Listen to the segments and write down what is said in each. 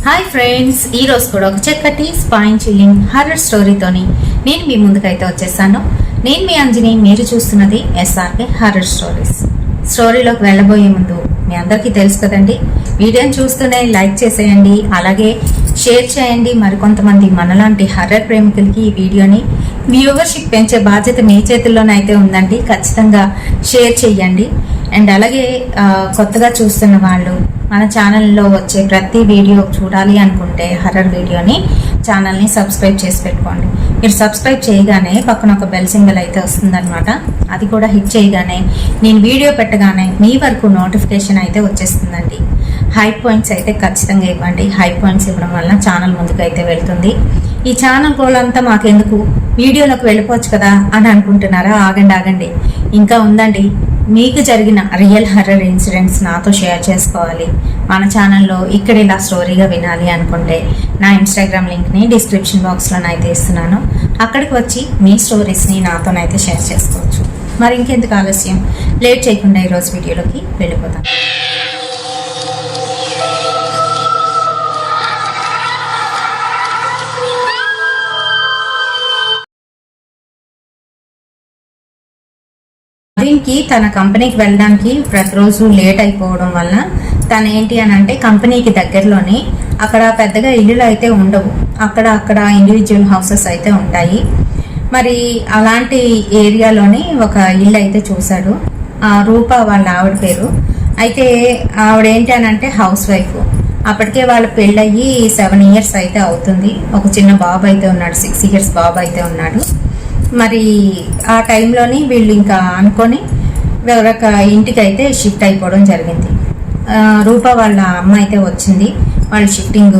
Hi friends, ఈ రోజు కూడా ఒక చక్కటి స్పైన్ చిల్లింగ్ హర్రర్ స్టోరీతోని నేను మీ ముందుకైతే వచ్చేసాను. నేను మీ అంజని, మీరు చూస్తున్నది SRK హర్రర్ స్టోరీస్. స్టోరీలోకి వెళ్ళబోయే ముందు మీ అందరికీ తెలుసు కదండి, వీడియోని చూస్తూనే లైక్ చేసేయండి, అలాగే షేర్ చేయండి. మరికొంతమంది మనలాంటి హర్రర్ ప్రేమికులకి ఈ వీడియోని వ్యూవర్షిప్ పెంచే బాధ్యత మీ చేతుల్లోనైతే ఉందండి. ఖచ్చితంగా షేర్ చేయండి. అండ్ అలాగే కొత్తగా చూస్తున్న వాళ్ళు మన ఛానల్లో వచ్చే ప్రతి వీడియో చూడాలి అనుకుంటే హర్రర్ వీడియోని ఛానల్ని సబ్స్క్రైబ్ చేసి పెట్టుకోండి. మీరు సబ్స్క్రైబ్ చేయగానే పక్కన ఒక బెల్ సింబల్ అయితే వస్తుందన్నమాట. అది కూడా హిట్ చేయగానే నేను వీడియో పెట్టగానే మీ వరకు నోటిఫికేషన్ అయితే వచ్చేస్తుందండి. హై పాయింట్స్ అయితే ఖచ్చితంగా ఇవ్వండి. హై పాయింట్స్ ఇవ్వడం వల్ల ఛానల్ ముందుకు అయితే వెళ్తుంది. ఈ ఛానల్ గోలంతా మాకెందుకు, వీడియోలోకి వెళ్ళిపోవచ్చు కదా అని అనుకుంటున్నారా? ఆగండి, ఇంకా ఉందండి. మీకు జరిగిన రియల్ హర్రర్ ఇన్సిడెంట్స్ నాతో షేర్ చేసుకోవాలి, మన ఛానల్లో ఇక్కడ ఇలా స్టోరీగా వినాలి అనుకుంటే నా ఇన్స్టాగ్రామ్ లింక్ని డిస్క్రిప్షన్ బాక్స్లోనైతే ఇస్తున్నాను. అక్కడికి వచ్చి మీ స్టోరీస్ని నాతోనైతే షేర్ చేసుకోవచ్చు. మరి ఇంకెందుకు ఆలస్యం, లేట్ చేయకుండా ఈరోజు వీడియోలోకి వెళ్ళిపోతాం. దీనికి తన కంపెనీకి వెళ్ళడానికి ప్రతిరోజు లేట్ అయిపోవడం వల్ల తను ఏంటి అని అంటే కంపెనీకి దగ్గరలోనే అక్కడ పెద్దగా ఇల్లులు అయితే ఉండవు, అక్కడ ఇండివిజువల్ హౌసెస్ అయితే ఉంటాయి. మరి అలాంటి ఏరియాలోని ఒక ఇల్లు అయితే చూశాడు. రూప వాళ్ళ ఆవిడ పేరు. అయితే ఆవిడ ఏంటి అని అంటే హౌస్ వైఫ్. అప్పటికే వాళ్ళ పెళ్ళయ్యి 7 years అయితే అవుతుంది. ఒక చిన్న బాబు అయితే ఉన్నాడు, 6 years బాబు అయితే ఉన్నాడు. మరి ఆ టైంలోని వీళ్ళు ఇంకా అనుకొని వేరొక ఇంటికి అయితే షిఫ్ట్ అయిపోవడం జరిగింది. రూప వాళ్ళ అమ్మ అయితే వచ్చింది వాళ్ళు షిఫ్టింగ్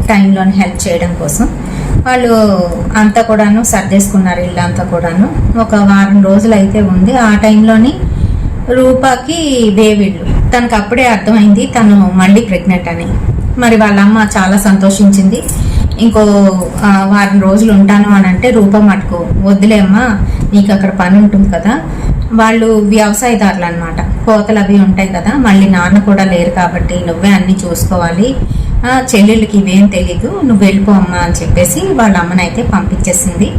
టైంలోని హెల్ప్ చేయడం కోసం. వాళ్ళు అంతా కూడాను సర్దేసుకున్నారు, ఇల్లు అంతా కూడాను. ఒక వారం రోజులు అయితే ఉంది. ఆ టైంలోని రూపాకి బేబీళ్ళు. తనకు అప్పుడే అర్థమైంది తను మళ్ళీ ప్రెగ్నెంట్ అని. మరి వాళ్ళ అమ్మ చాలా సంతోషించింది. ఇంకో వారం రోజులు ఉంటాను అని అంటే రూప మటుకు వద్దులేమ్మా, నీకు అక్కడ పని ఉంటుంది కదా. వాళ్ళు వ్యవసాయదారులు అనమాట, కోతలు అవి ఉంటాయి కదా, మళ్ళీ నాన్న కూడా లేరు కాబట్టి నువ్వే అన్ని చూసుకోవాలి, చెల్లెళ్ళకి ఇవేం తెలీదు, నువ్వు వెళ్ళిపో అమ్మా అని చెప్పేసి వాళ్ళ అమ్మనైతే పంపించేసింది.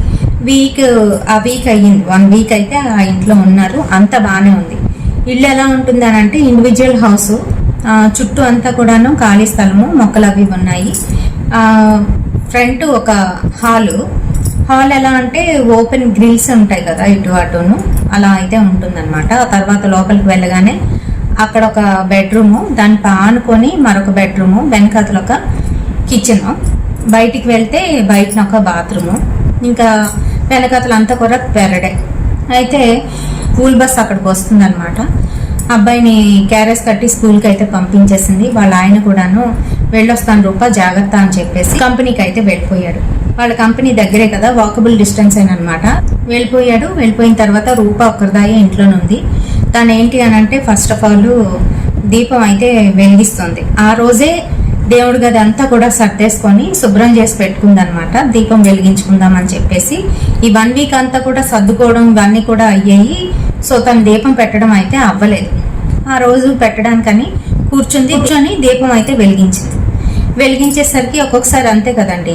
ఆ వీక్ అయ్యింది, 1 week అయితే ఆ ఇంట్లో uన్నారు. అంతా బాగానే ఉంది. ఇల్లు ఎలా ఉంటుంది అని అంటే ఇండివిజువల్ హౌస్, చుట్టూ అంతా కూడాను ఖాళీ స్థలము, మొక్కలు అవి ఉన్నాయి. ఫ్రంట్ ఒక హాల్ ఎలా అంటే ఓపెన్ గ్రిల్స్ ఉంటాయి కదా ఇటు అటును, అలా అయితే ఉంటుందన్నమాట. ఆ తర్వాత లోపలికి వెళ్ళగానే అక్కడ ఒక బెడ్రూము, దాన్ని ఆనుకొని మరొక బెడ్రూము, వెనకాతలు ఒక కిచెన్, బయటికి వెళ్తే బయటన ఒక బాత్రూము, ఇంకా వెనకాతలు అంతా కూడా పెరడే. అయితే స్కూల్ బస్ అక్కడికి వస్తుంది అనమాట. అబ్బాయిని క్యారేజ్ కట్టి స్కూల్కి అయితే పంపించేసింది. వాళ్ళ ఆయన కూడాను వెళ్ళొస్తాను రూపా జాగ్రత్త అని చెప్పేసి కంపెనీకి అయితే వెళ్ళిపోయాడు. వాళ్ళ కంపెనీ దగ్గరే కదా, వాకబుల్ డిస్టెన్స్ అనమాట. వెళ్ళిపోయిన తర్వాత రూప ఒక్కరిదాయే ఇంట్లోనే ఉంది. తను ఏంటి అని అంటే ఫస్ట్ ఆఫ్ ఆల్ దీపం అయితే వెలిగిస్తుంది. ఆ రోజే దేవుడి గది అంతా కూడా సర్దేసుకొని శుభ్రం చేసి పెట్టుకుందనమాట. దీపం వెలిగించుకుందాం అని చెప్పేసి ఈ 1 week అంతా కూడా సర్దుకోవడం ఇవన్నీ కూడా అయ్యాయి. సో తను దీపం పెట్టడం అయితే అవ్వలేదు. ఆ రోజు పెట్టడానికని కూర్చొని దీపం అయితే వెలిగించేసరికి ఒక్కొక్కసారి అంతే కదండి,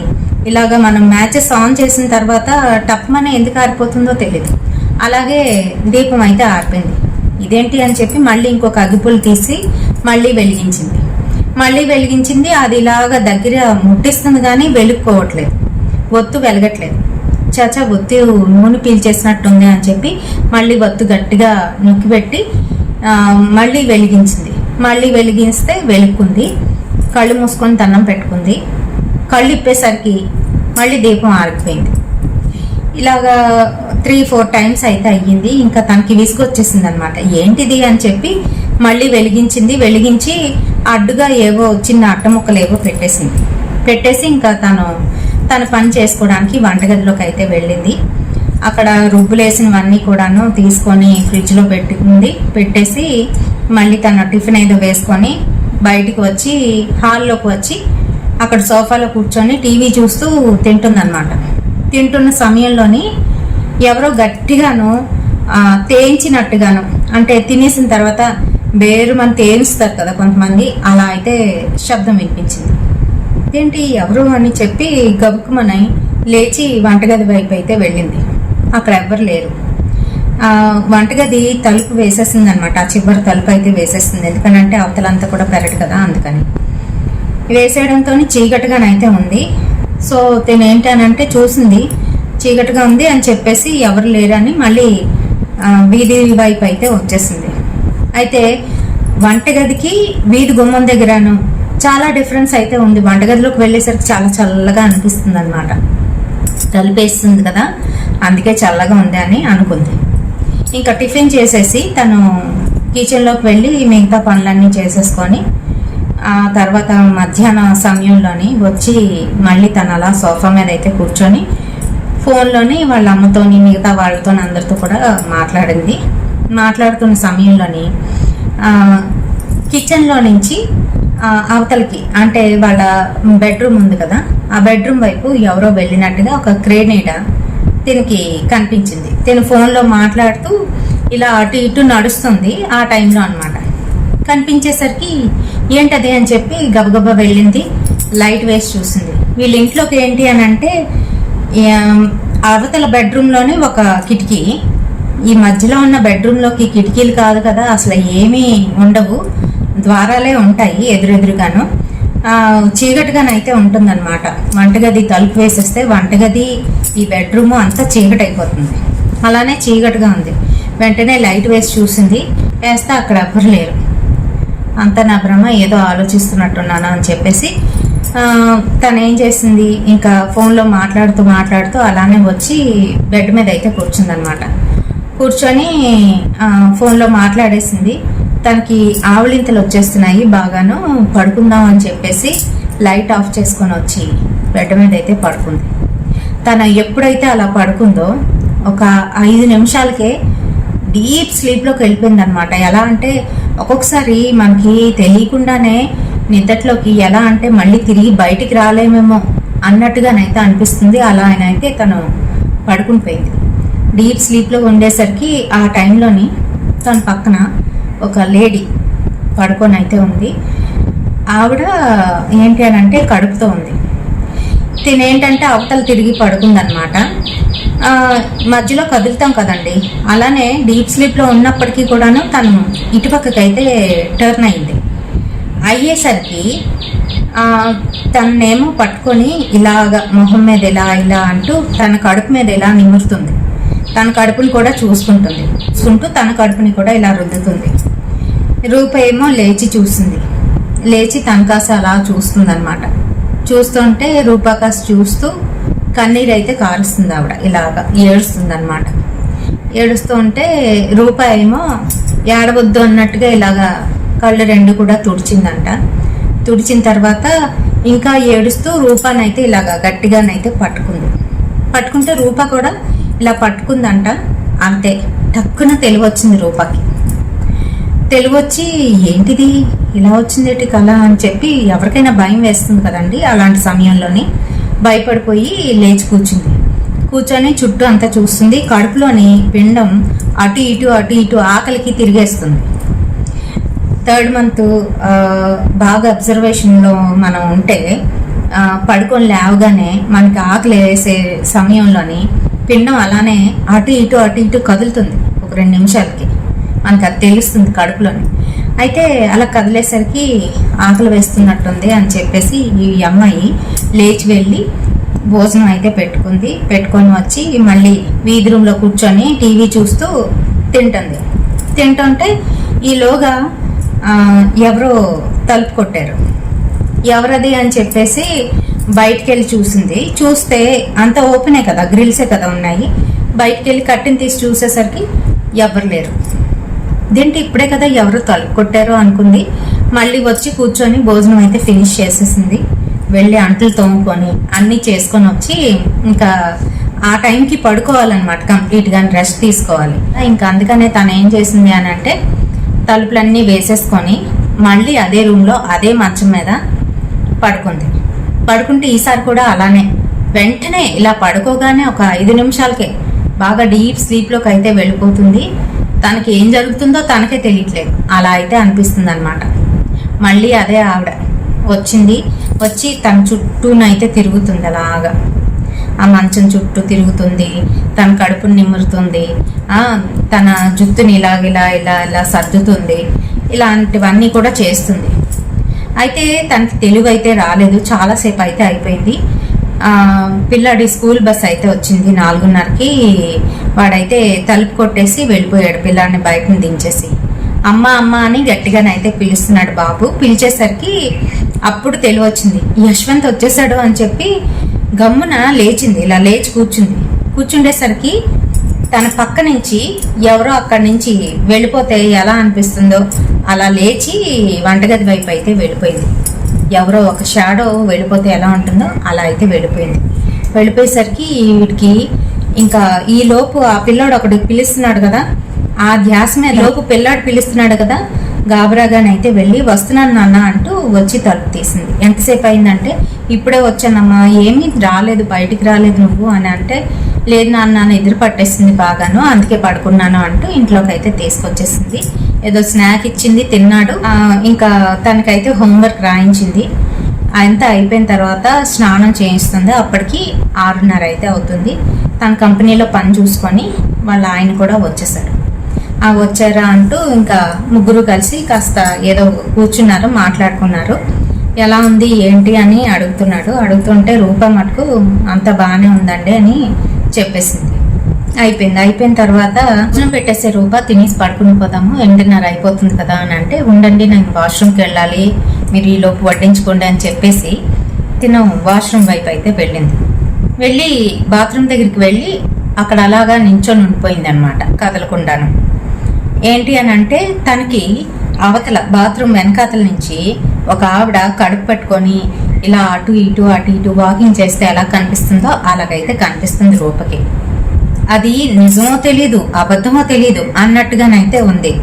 ఇలాగా మనం మ్యాచెస్ ఆన్ చేసిన తర్వాత టప్మనే ఎందుకు ఆరిపోతుందో తెలీదు. అలాగే దీపం అయితే ఆరిపోయింది. ఇదేంటి అని చెప్పి మళ్ళీ ఇంకొక అగ్గిపుల్ తీసి మళ్ళీ వెలిగించింది. అది ఇలాగా దగ్గర ముట్టిస్తుంది కానీ వెలుక్కోవట్లేదు, ఒత్తు వెలగట్లేదు. చాచా ఒత్తి నూనె పీల్చేసినట్టుంది అని చెప్పి మళ్ళీ ఒత్తు గట్టిగా నొక్కిపెట్టి మళ్ళీ వెలిగిస్తే వెలుక్కుంది. కళ్ళు మూసుకొని దండం పెట్టుకుంది. కళ్ళు ఇప్పేసరికి మళ్ళీ దీపం ఆరిపోయింది. ఇలాగా 3-4 times అయితే అయ్యింది. ఇంకా తనకి విసుగొచ్చేసింది అనమాట. ఏంటిది అని చెప్పి మళ్ళీ వెలిగించి అడ్డుగా ఏవో చిన్న అట్టముక్కలు ఏవో పెట్టేసి ఇంకా తన పని చేసుకోవడానికి వంటగదిలోకి అయితే వెళ్ళింది. అక్కడ రుబ్బులేసినవన్నీ కూడాను తీసుకొని ఫ్రిడ్జ్లో పెట్టేసి మళ్ళీ తన టిఫిన్ ఏదో వేసుకొని బయటికి వచ్చి హాల్లోకి వచ్చి అక్కడ సోఫాలో కూర్చొని టీవీ చూస్తూ తింటుందన్నమాట. తింటున్న సమయంలోని ఎవరో గట్టిగాను తేయించినట్టుగాను, అంటే తినేసిన తర్వాత బేరు మనం తేలుస్తారు కదా కొంతమంది, అలా అయితే శబ్దం వినిపించింది. ఏంటి ఎవరు అని చెప్పి గబుక్కుమని లేచి వంటగది వైపు అయితే వెళ్ళింది. అక్కడ ఎవ్వరు లేరు. వంటగది తలుపు వేసేసింది అనమాట. ఆ చివరి తలుపు అయితే వేసేసింది, ఎందుకనంటే అవతలంతా కూడా పెరడు కదా, అందుకని వేసేయడంతో చీకటిగానైతే ఉంది. సో తిను ఏంటనంటే చూసింది చీకటిగా ఉంది అని చెప్పేసి ఎవరు లేరని మళ్ళీ వీధి వైపు అయితే వచ్చేసింది. అయితే వంటగదికి వీధి గుమ్మం దగ్గరను చాలా డిఫరెన్స్ అయితే ఉంది. వంటగదిలోకి వెళ్ళేసరికి చాలా చల్లగా అనిపిస్తుంది అనమాట. తలుపేస్తుంది కదా, అందుకే చల్లగా ఉంది అని అనుకుంది. ఇంకా టిఫిన్ చేసేసి తను కిచెన్లోకి వెళ్ళి మిగతా పనులన్నీ చేసేసుకొని ఆ తర్వాత మధ్యాహ్న సమయంలోని వచ్చి మళ్ళీ తను అలా సోఫా మీద అయితే కూర్చొని ఫోన్లోని వాళ్ళ అమ్మతోని మిగతా వాళ్ళతో అందరితో కూడా మాట్లాడింది. మాట్లాడుతున్న సమయంలోని కిచెన్లో నుంచి అవతలకి అంటే వాళ్ళ బెడ్రూమ్ ఉంది కదా, ఆ బెడ్రూమ్ వైపు ఎవరో వెళ్ళినట్టుగా ఒక గ్రెనేడ్ తినకి కనిపించింది. తిను ఫోన్లో మాట్లాడుతూ ఇలా అటు ఇటు నడుస్తుంది ఆ టైంలో అనమాట. కనిపించేసరికి ఏంటది అని చెప్పి గబగబా వెళ్ళింది. లైట్ వేసి చూసింది. వీళ్ళ ఇంట్లోకి ఏంటి అని అంటే అవతల బెడ్రూమ్లోనే ఒక కిటికీ, ఈ మధ్యలో ఉన్న బెడ్రూమ్లోకి కిటికీలు కాదు కదా, అసలు ఏమీ ఉండవు, ద్వారాలే ఉంటాయి ఎదురెదురుగాను. చీకటిగానైతే ఉంటుందన్నమాట. వంటగది తలుపు వేసేస్తే వంటగది ఈ బెడ్రూమ్ అంతా చీకటి అయిపోతుంది. అలానే చీకటిగా ఉంది. వెంటనే లైట్ వేసి చూసింది. వేస్తే అక్కడ ఎవ్వరు లేరు. అంతా నా భ్రమ, ఏదో ఆలోచిస్తున్నట్టున్నాను అని చెప్పేసి తను ఏం చేసింది, ఇంకా ఫోన్లో మాట్లాడుతూ అలానే వచ్చి బెడ్ మీద అయితే కూర్చుందనమాట. కూర్చొని ఫోన్లో మాట్లాడేసింది. తనకి ఆవలింతలు వచ్చేస్తున్నాయి బాగాను, పడుకుందాం అని చెప్పేసి లైట్ ఆఫ్ చేసుకొని వచ్చి బెడ్ మీద అయితే పడుకుంది. తను ఎప్పుడైతే అలా పడుకుందో ఒక 5 నిమిషాలకే డీప్ స్లీప్లోకి వెళ్ళిపోయింది అనమాట. ఎలా అంటే ఒక్కొక్కసారి మనకి తెలియకుండానే నిద్రలోకి ఎలా అంటే మళ్ళీ తిరిగి బయటికి రాలేమేమో అన్నట్టుగానైతే అనిపిస్తుంది. అలా అయితే తను పడుకుని పోయింది. డీప్ స్లీప్లో ఉండేసరికి ఆ టైంలోని తన పక్కన ఒక లేడీ పడుకొని అయితే ఉంది. ఆవిడ ఏంటి అని అంటే కడుపుతో ఉంది. తినేంటంటే అవతల తిరిగి పడుకుందనమాట. మధ్యలో కదులుతాం కదండి, అలానే డీప్ స్లీప్లో ఉన్నప్పటికీ కూడాను తను ఇటుపక్కకి అయితే టర్న్ అయ్యేసరికి తన్నేమో పట్టుకొని ఇలాగ మొహం మీద ఇలా అంటూ తన కడుపు మీద ఇలా నిమురుతుంది. తన కడుపుని కూడా చూసుకుంటూ తన కడుపుని కూడా ఇలా రుద్దుతుంది. రూప ఏమో లేచి చూసింది. లేచి తనకాస అలా చూస్తుంది అనమాట. చూస్తుంటే రూపాకాశ చూస్తూ కన్నీరు అయితే కారుస్తుంది. ఆవిడ ఇలాగా ఏడుస్తుంది అనమాట. ఏడుస్తూ ఉంటే రూప ఏమో ఏడవద్దు అన్నట్టుగా ఇలాగా కళ్ళు 2 కూడా తుడిచిందంట. తుడిచిన తర్వాత ఇంకా ఏడుస్తూ రూపానైతే ఇలాగా గట్టిగానైతే పట్టుకుంటే రూప కూడా ఇలా పట్టుకుందంట. అంతే, టక్కున తెలివొచ్చింది రూపాకి. తెలివొచ్చి ఏంటిది ఇలా వచ్చిందేటి కళ అని చెప్పి ఎవరికైనా భయం వేస్తుంది కదండి. అలాంటి సమయంలోని భయపడిపోయి లేచి కూర్చొని చుట్టూ అంతా చూస్తుంది. కడుపులోని పిండం అటు ఇటు ఆకలికి తిరిగేస్తుంది. 3rd మంత్ బాగా అబ్జర్వేషన్లో మనం ఉంటే పడుకొని లేవగానే మనకి ఆకలి వేసే సమయంలోని పిండం అలానే అటు ఇటు కదులుతుంది. ఒక 2 నిమిషాలకి మనకు అది తెలుస్తుంది కడుపులోని. అయితే అలా కదిలేసరికి ఆకలి వేస్తున్నట్టుంది అని చెప్పేసి ఈ అమ్మాయి లేచి వెళ్ళి భోజనం అయితే పెట్టుకొని వచ్చి మళ్ళీ వీధి రూమ్లో కూర్చొని టీవీ చూస్తూ తింటుంటే ఈలోగా ఎవరో తలుపు కొట్టారు. ఎవరది అని చెప్పేసి బయటికి వెళ్ళి చూసింది. చూస్తే అంత ఓపెనే కదా, గ్రిల్సే కదా ఉన్నాయి. బయటికి వెళ్ళి కట్టిని తీసి చూసేసరికి ఎవరు లేరు. దీంట్లో ఇప్పుడే కదా ఎవరు తలుపు కొట్టారో అనుకుంది. మళ్ళీ వచ్చి కూర్చొని భోజనం అయితే ఫినిష్ చేసేసింది. వెళ్ళి అంట్లు తోముకొని అన్నీ చేసుకొని వచ్చి ఇంకా ఆ టైంకి పడుకోవాలన్నమాట. కంప్లీట్గా రెస్ట్ తీసుకోవాలి. ఇంకా అందుకనే తను ఏం చేసింది అని అంటే తలుపులన్నీ వేసేసుకొని మళ్ళీ అదే రూమ్లో అదే మంచం మీద పడుకుంటే ఈసారి కూడా అలానే వెంటనే ఇలా పడుకోగానే ఒక 5 నిమిషాలకే బాగా డీప్ స్లీప్లోకి అయితే వెళ్ళిపోతుంది. తనకి ఏం జరుగుతుందో తనకే తెలియట్లేదు. అలా అయితే అనిపిస్తుంది అనమాట. మళ్ళీ అదే ఆవిడ వచ్చింది. వచ్చి తన చుట్టూనైతే తిరుగుతుంది, అలాగా ఆ మంచం చుట్టూ తిరుగుతుంది, తన కడుపుని నిమురుతుంది, తన జుట్టుని ఇలా ఇలా ఇలా సర్దుతుంది, ఇలాంటివన్నీ కూడా చేస్తుంది. అయితే తనకి తెలుగు అయితే రాలేదు. చాలాసేపు అయితే అయిపోయింది. పిల్లాడి స్కూల్ బస్ అయితే వచ్చింది 4:30కి. వాడైతే తలుపు కొట్టేసి వెళ్ళిపోయాడు, పిల్లాడిని బయటని దించేసి. అమ్మ అమ్మ అని గట్టిగానైతే పిలుస్తున్నాడు బాబు. పిలిచేసరికి అప్పుడు తెలివి వచ్చింది, యశ్వంత్ వచ్చేసాడు అని చెప్పి గమ్మున లేచింది. ఇలా లేచి కూర్చుండేసరికి తన పక్క నుంచి ఎవరో అక్కడి నుంచి వెళ్ళిపోతే ఎలా అనిపిస్తుందో అలా లేచి వంటగది వైపు అయితే వెళ్ళిపోయింది. ఎవరో ఒక షాడో వెళ్ళిపోతే ఎలా ఉంటుందో అలా అయితే వెళ్ళిపోయేసరికి వీడికి ఇంకా ఈ లోపు ఆ పిల్లాడు ఒకటి పిలుస్తున్నాడు కదా, ఆ ధ్యాస మీద లోపు పిల్లాడు పిలుస్తున్నాడు కదా, గాబరాగానైతే వెళ్ళి వస్తున్నాను నాన్న అంటూ వచ్చి తలుపు తీసింది. ఎంతసేపు అయిందంటే ఇప్పుడే వచ్చానమ్మా, ఏమీ రాలేదు, బయటికి రాలేదు నువ్వు అని అంటే, లేదు నాన్న ఎదురు పట్టేసింది బాగాను, అందుకే పడుకున్నాను అంటూ ఇంట్లోకి అయితే తీసుకొచ్చేసింది. ఏదో స్నాక్ ఇచ్చింది, తిన్నాడు. ఇంకా తనకైతే హోంవర్క్ రాయించింది. అంతా అయిపోయిన తర్వాత స్నానం చేయిస్తుంది. అప్పటికి 6:30 అయితే అవుతుంది. తన కంపెనీలో పని చూసుకొని వాళ్ళ ఆయన కూడా వచ్చేసారు. వచ్చారా అంటూ ఇంకా ముగ్గురు కలిసి కాస్త ఏదో కూర్చున్నారు, మాట్లాడుకున్నారు. ఎలా ఉంది ఏంటి అని అడుగుతుంటే రూప మటుకు అంత బాగానే ఉందండి అని చెప్పేసింది. అయిపోయిన తర్వాత భోజనం పెట్టేసే రూప, తినేసి పడుకుని పోదాము, 8:30 అయిపోతుంది కదా అని అంటే, ఉండండి నేను వాష్రూమ్కి వెళ్ళాలి, మీరు ఈలోపు వడ్డించుకోండి అని చెప్పేసి తిను వాష్రూమ్ వైపు అయితే వెళ్ళి బాత్రూమ్ దగ్గరికి వెళ్ళి అక్కడ అలాగా నించొని ఉండిపోయింది అనమాట, కదలకుండాను. ఏంటి అని అంటే తనకి అవతల బాత్రూమ్ వెనకాతల నుంచి ఒక ఆవిడ కడుపు పెట్టుకొని ఇలా అటు ఇటు వాకింగ్ చేస్తే ఎలా కనిపిస్తుందో అలాగైతే కనిపిస్తుంది రూపకి. అది నిజమో తెలీదు అబద్ధమో తెలీదు అన్నట్టుగానైతే ఉంది.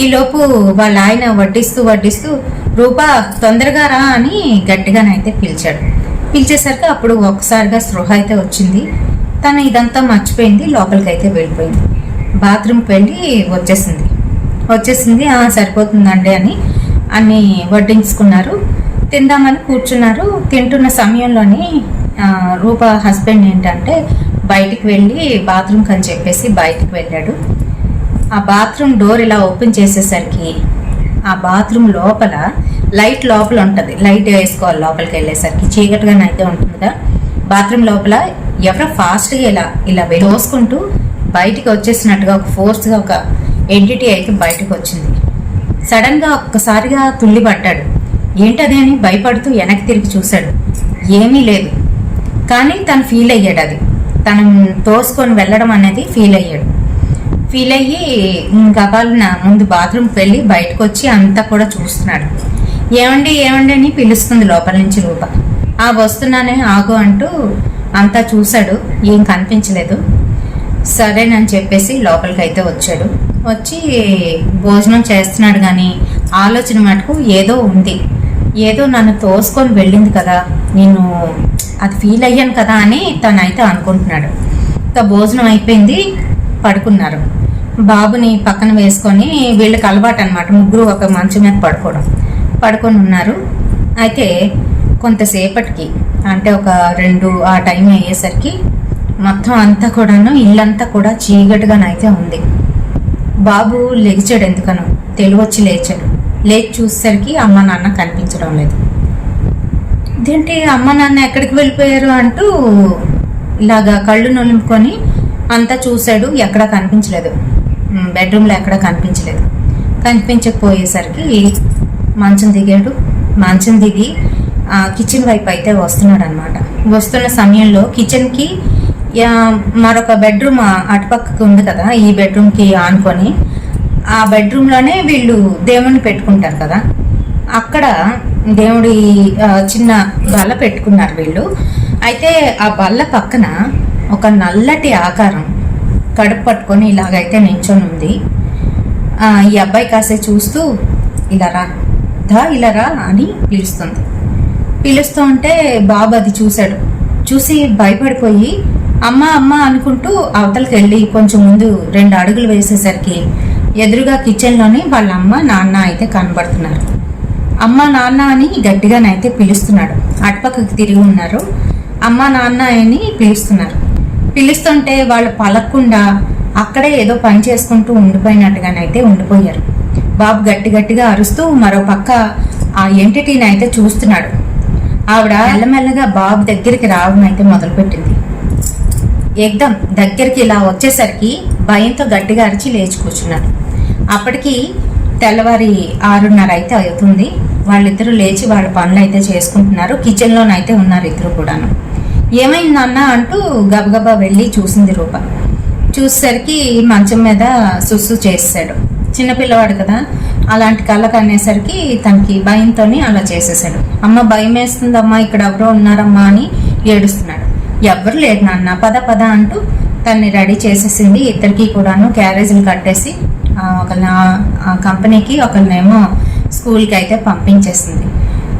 ఈలోపు వాళ్ళ ఆయన వడ్డిస్తూ రూపా తొందరగా రా అని గట్టిగానైతే పిలిచేసరికి అప్పుడు ఒక్కసారిగా స్పృహ అయితే వచ్చింది. తను ఇదంతా మర్చిపోయింది, లోపలికైతే వెళ్ళిపోయింది. బాత్రూమ్కి వెళ్ళి వచ్చేసింది. సరిపోతుందండి అని అన్ని వడ్డించుకున్నారు, తిందామని కూర్చున్నారు. తింటున్న సమయంలోని రూప హస్బెండ్ ఏంటంటే బయటికి వెళ్ళి బాత్రూమ్కి అని చెప్పేసి బయటికి వెళ్ళాడు. ఆ బాత్రూమ్ డోర్ ఇలా ఓపెన్ చేసేసరికి ఆ బాత్రూమ్ లోపల లైట్ లోపల ఉంటుంది, లైట్ వేసుకోవాలి లోపలికి వెళ్ళేసరికి, చీకటిగానైతే ఉంటుందిగా. బాత్రూమ్ లోపల ఎవరో ఫాస్ట్గా ఇలా తోసుకుంటూ బయటికి వచ్చేసినట్టుగా ఒక ఫోర్స్గా ఒక ఎంటిటీ అయితే బయటకు వచ్చింది. సడన్గా ఒక్కసారిగా తుల్లిపడ్డాడు. ఏంటది అని భయపడుతూ వెనక్కి తిరిగి చూశాడు. ఏమీ లేదు, కానీ తను ఫీల్ అయ్యాడు, అది తను తోసుకొని వెళ్ళడం అనేది ఫీల్ అయ్యి గబాలన ముందు బాత్రూమ్కి వెళ్ళి బయటకు వచ్చి అంతా కూడా చూస్తున్నాడు. ఏమండి అని పిలుస్తుంది లోపల నుంచి రూప. వస్తున్నానే ఆగు అంటూ అంతా చూశాడు, ఏం కనిపించలేదు. సరేనని చెప్పేసి లోపలికి అయితే వచ్చి భోజనం చేస్తున్నాడు. కానీ ఆలోచన మటుకు ఏదో ఉంది, ఏదో నన్ను తోసుకొని వెళ్ళింది కదా, నేను అది ఫీల్ అయ్యాను కదా అని తనైతే అనుకుంటున్నాడు. ఇంకా భోజనం అయిపోయింది, పడుకున్నారు. బాబుని పక్కన వేసుకొని, వీళ్ళకి అలవాటు అనమాట, ముగ్గురు ఒక మంచం మీద పడుకొని ఉన్నారు. అయితే కొంతసేపటికి అంటే ఒక 2 ఆ టైం అయ్యేసరికి మొత్తం అంతా కూడాను ఇల్లంతా కూడా చీకటిగానైతే ఉంది. బాబు లెగిచాడు, ఎందుకనో తెలివచ్చి లేచాడు. లేచి చూసేసరికి అమ్మ నాన్న కనిపించడం లేదు. ఇదేంటి అమ్మ నాన్న ఎక్కడికి వెళ్ళిపోయారు అంటూ ఇలాగా కళ్ళు నొలుముకొని అంతా చూశాడు, ఎక్కడా కనిపించలేదు. బెడ్రూమ్లో ఎక్కడా కనిపించకపోయేసరికి మంచం దిగి కిచెన్ వైపు అయితే వస్తున్నాడు అనమాట. వస్తున్న సమయంలో కిచెన్కి మరొక బెడ్రూమ్ అటుపక్కకి ఉంది కదా, ఈ బెడ్రూమ్కి ఆనుకొని ఆ బెడ్రూమ్లోనే వీళ్ళు దేవుణ్ణి పెట్టుకుంటారు కదా, అక్కడ దేవుడి చిన్న బల్ల పెట్టుకున్నారు వీళ్ళు. అయితే ఆ బల్ల పక్కన ఒక నల్లటి ఆకారం కడుపు పట్టుకొని ఇలాగైతే నించొని ఉంది. ఈ అబ్బాయి కాసే చూస్తూ ఇలా రా అని పిలుస్తూ ఉంటే బాబు అది చూసి భయపడిపోయి అమ్మ అనుకుంటూ అవతలకి వెళ్ళి కొంచెం ముందు 2 అడుగులు వేసేసరికి ఎదురుగా కిచెన్లోని వాళ్ళ అమ్మ నాన్న అయితే కనబడుతున్నారు. అమ్మ నాన్న అని గట్టిగానైతే పిలుస్తున్నాడు. అటుపక్కకి తిరిగి ఉన్నారు. అమ్మ నాన్న అని పిలుస్తున్నారు. పిలుస్తుంటే వాళ్ళు పలక్కుండా అక్కడే ఏదో పని చేసుకుంటూ ఉండిపోయినట్టుగానైతే ఉండిపోయారు. బాబు గట్టి గట్టిగా అరుస్తూ మరో పక్క ఆ ఎంటిటీని అయితే చూస్తున్నాడు. ఆవిడ మెల్లమెల్లగా బాబు దగ్గరికి రావడం అయితే మొదలుపెట్టింది. ఏకదం దగ్గరికి ఇలా వచ్చేసరికి భయంతో గట్టిగా అరిచి లేచి కూర్చున్నాడు. అప్పటికి తెల్లవారి 6:30 అయితే అవుతుంది. వాళ్ళిద్దరూ లేచి వాళ్ళ పనులు అయితే చేసుకుంటున్నారు. కిచెన్లోనైతే ఉన్నారు ఇద్దరు కూడాను. ఏమైంది నాన్న అంటూ గబగబా వెళ్ళి చూసింది రూప. చూసేసరికి మంచం మీద సుస్సు చేసాడు. చిన్నపిల్లవాడు కదా, అలాంటి కళ్ళకు అనేసరికి తనకి భయంతోనే అలా చేసేసాడు. అమ్మ భయం వేస్తుందమ్మా, ఇక్కడ ఎవరో ఉన్నారమ్మా అని ఏడుస్తున్నాడు. ఎవ్వరు లేరు నాన్న, పద పద అంటూ తన్ని రెడీ చేసేసింది. ఇద్దరికి కూడాను క్యారేజీలు కట్టేసి ఒకళ్ళ కంపెనీకి ఒకళ్ళనేమో స్కూల్కి అయితే పంపించేసింది.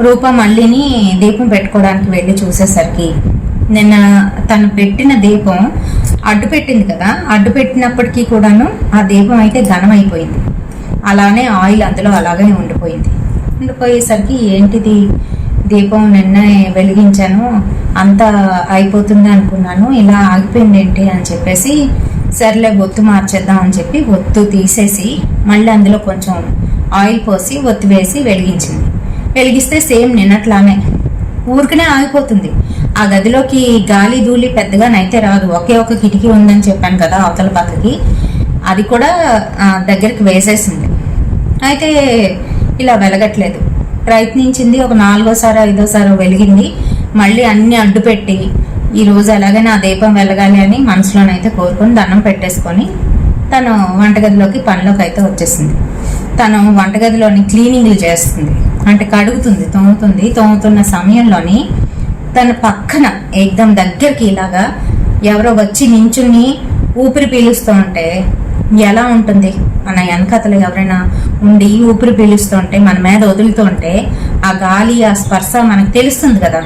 రూప మళ్ళీని దీపం పెట్టుకోవడానికి వెళ్ళి చూసేసరికి నిన్న తను పెట్టిన దీపం అడ్డు పెట్టింది కదా, అడ్డు పెట్టినప్పటికీ కూడాను ఆ దీపం అయితే ఘనమైపోయింది. అలానే ఆయిల్ అందులో అలాగే ఉండిపోయేసరికి ఏంటిది దీపం నిన్న వెలిగించాను, అంతా అయిపోతుంది అనుకున్నాను, ఇలా ఆగిపోయింది ఏంటి అని చెప్పేసి సర్లే ఒత్తు మార్చేద్దాం అని చెప్పి ఒత్తు తీసేసి మళ్ళీ అందులో కొంచెం ఆయిల్ పోసి ఒత్తి వేసి వెలిగించింది. వెలిగిస్తే సేమ్ నిన్నట్లానే ఊరికనే ఆగిపోతుంది. ఆ గదిలోకి గాలి ధూళి పెద్దగానైతే రాదు. ఒకే ఒక కిటికీ ఉందని చెప్పాను కదా అవతల పక్కకి, అది కూడా దగ్గరికి వేసేసింది. అయితే ఇలా వెలగట్లేదు. ప్రయత్నించింది, ఒక 4వ సారి 5వ సారి వెలిగింది. మళ్ళీ అన్ని అడ్డు పెట్టి ఈ రోజు ఎలాగైనా ఆ దీపం వెలగాలి అని మనసులోనైతే కోరుకొని దండం పెట్టేసుకొని తను వంటగదిలోకి పనిలోకి అయితే వచ్చేసింది. తను వంటగదిలోని క్లీనింగ్లు చేస్తుంది, అంటే కడుగుతుంది, తోముతున్న సమయంలోని తన పక్కన ఏకదం దగ్గరికి ఇలాగా ఎవరో వచ్చి నించుని ఊపిరి పీలుస్తూ ఉంటే ఎలా ఉంటుంది, మన వెనకతలు ఎవరైనా ఉండి ఊపిరి పీలుస్తూ ఉంటే మన మీద వదులుతూ ఉంటే ఆ గాలి ఆ స్పర్శ మనకు తెలుస్తుంది కదా,